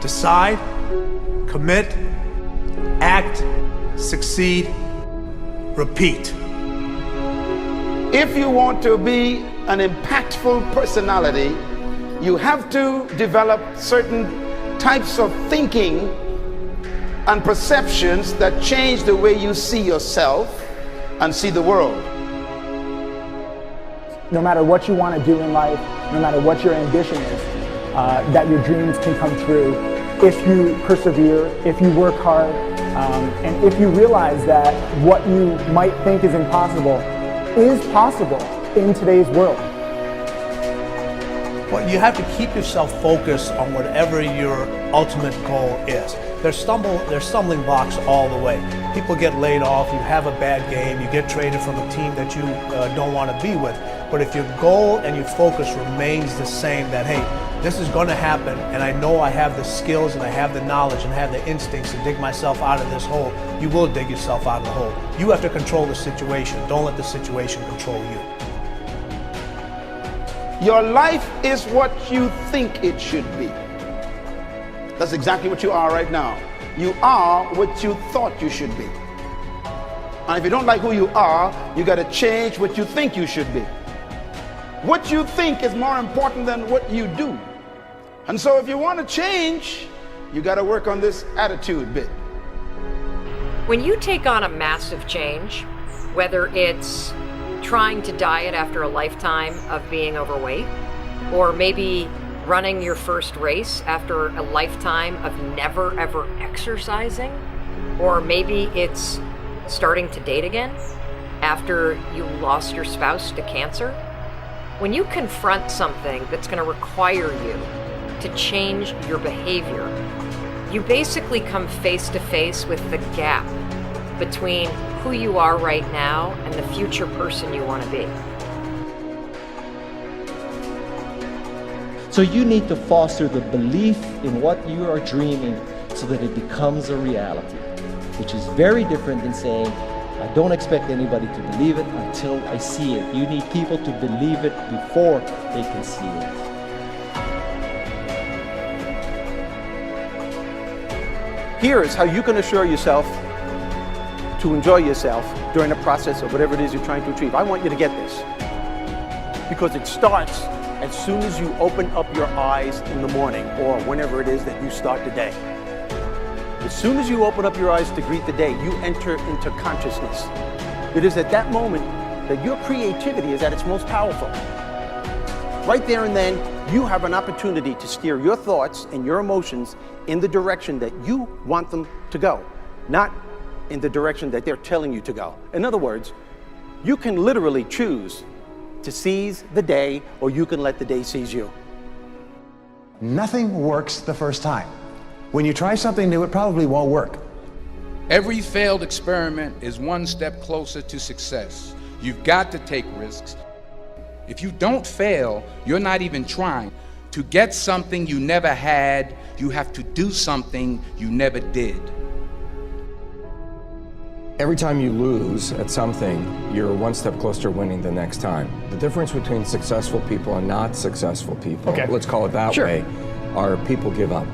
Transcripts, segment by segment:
Decide, commit, act, succeed, repeat. If you want to be an impactful personality, you have to develop certain types of thinking and perceptions that change the way you see yourself and see the world. No matter what you want to do in life, no matter what your ambition is, that your dreams can come true if you persevere, if you work hard, and if you realize that what you might think is impossible is possible in today's world. Well, you have to keep yourself focused on whatever your ultimate goal is. There's stumbling blocks all the way. People get laid off, you have a bad game, you get traded from a team that you don't want to be with. But if your goal and your focus remains the same, that hey, this is going to happen, and I know I have the skills and I have the knowledge and I have the instincts to dig myself out of this hole, you will dig yourself out of the hole. You have to control the situation. Don't let the situation control you. Your life is what you think it should be. That's exactly what you are right now. You are what you thought you should be. And if you don't like who you are, you got to change what you think you should be. What you think is more important than what you do. And so if you want to change, you got to work on this attitude bit. When you take on a massive change, whether it's trying to diet after a lifetime of being overweight, or maybe running your first race after a lifetime of never ever exercising, or maybe it's starting to date again after you lost your spouse to cancer. When you confront something that's going to require you to change your behavior, you basically come face to face with the gap between who you are right now and the future person you want to be. So you need to foster the belief in what you are dreaming so that it becomes a reality, which is very different than saying, I don't expect anybody to believe it until I see it. You need people to believe it before they can see it. Here is how you can assure yourself to enjoy yourself during the process of whatever it is you're trying to achieve. I want you to get this, because it starts as soon as you open up your eyes in the morning, or whenever it is that you start the day. As soon as you open up your eyes to greet the day, you enter into consciousness. It is at that moment that your creativity is at its most powerful. Right there and then, you have an opportunity to steer your thoughts and your emotions in the direction that you want them to go, not in the direction that they're telling you to go. In other words, you can literally choose to seize the day, or you can let the day seize you. Nothing works the first time. When you try something new, it probably won't work. Every failed experiment is one step closer to success. You've got to take risks. If you don't fail, you're not even trying. To get something you never had, you have to do something you never did. Every time you lose at something, you're one step closer to winning the next time. The difference between successful people and not successful people, let's call it that way, are people give up.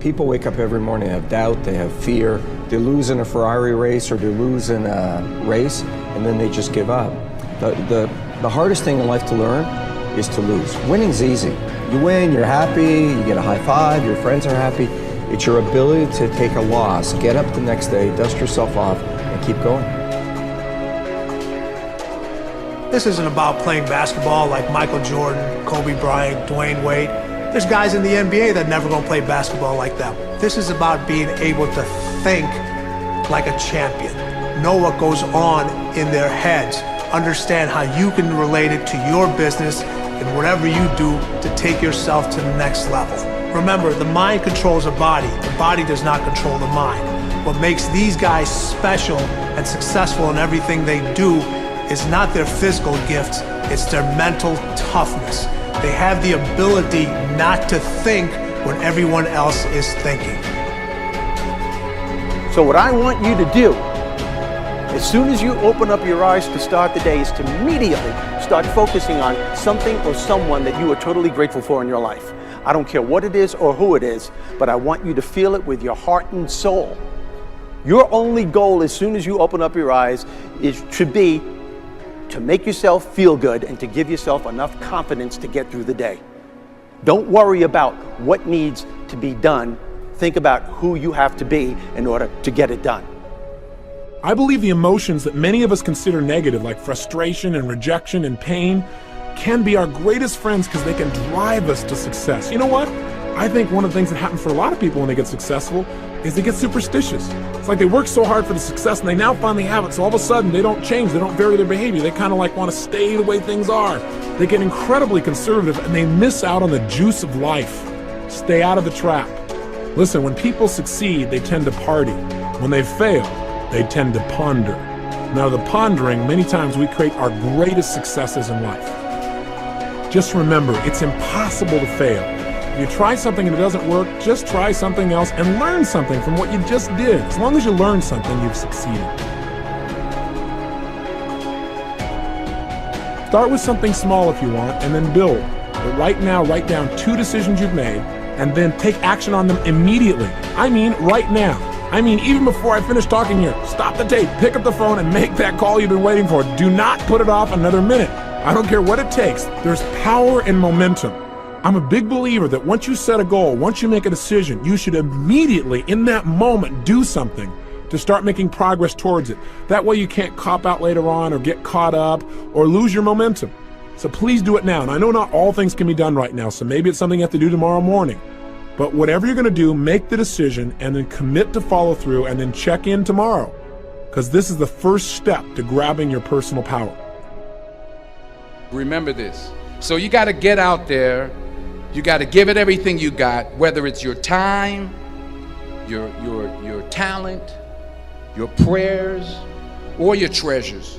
People wake up every morning, they have doubt, they have fear, they lose in a Ferrari race or they lose in a race, and then they just give up. The hardest thing in life to learn is to lose. Winning's easy. You win, you're happy, you get a high five, your friends are happy. It's your ability to take a loss, get up the next day, dust yourself off, and keep going. This isn't about playing basketball like Michael Jordan, Kobe Bryant, Dwayne Wade. There's guys in the NBA that never gonna play basketball like them. This is about being able to think like a champion, know what goes on in their heads, understand how you can relate it to your business and whatever you do to take yourself to the next level. Remember, the mind controls the body does not control the mind. What makes these guys special and successful in everything they do is not their physical gifts, it's their mental toughness. They have the ability not to think when everyone else is thinking. So what I want you to do, as soon as you open up your eyes to start the day, is to immediately start focusing on something or someone that you are totally grateful for in your life. I don't care what it is or who it is, but I want you to feel it with your heart and soul. Your only goal as soon as you open up your eyes should be to make yourself feel good and to give yourself enough confidence to get through the day. Don't worry about what needs to be done. Think about who you have to be in order to get it done. I believe the emotions that many of us consider negative, like frustration and rejection and pain, can be our greatest friends because they can drive us to success. You know what? I think one of the things that happens for a lot of people when they get successful is they get superstitious. It's like they work so hard for the success and they now finally have it, so all of a sudden they don't change, they don't vary their behavior, they kind of like want to stay the way things are. They get incredibly conservative and they miss out on the juice of life. Stay out of the trap. Listen, when people succeed, they tend to party. When they fail, they tend to ponder. Now, the pondering, many times we create our greatest successes in life. Just remember, it's impossible to fail. If you try something and it doesn't work, just try something else and learn something from what you just did. As long as you learn something, you've succeeded. Start with something small if you want, and then build. But right now, write down 2 decisions you've made, and then take action on them immediately. I mean, right now. I mean, even before I finish talking here, stop the tape, pick up the phone, and make that call you've been waiting for. Do not put it off another minute. I don't care what it takes. There's power in momentum. I'm a big believer that once you set a goal, once you make a decision, you should immediately, in that moment, do something to start making progress towards it. That way you can't cop out later on or get caught up or lose your momentum. So please do it now. And I know not all things can be done right now, so maybe it's something you have to do tomorrow morning. But whatever you're going to do, make the decision and then commit to follow through and then check in tomorrow. Because this is the first step to grabbing your personal power. Remember this. So you got to get out there. You got to give it everything you got, whether it's your time, your talent, your prayers, or your treasures.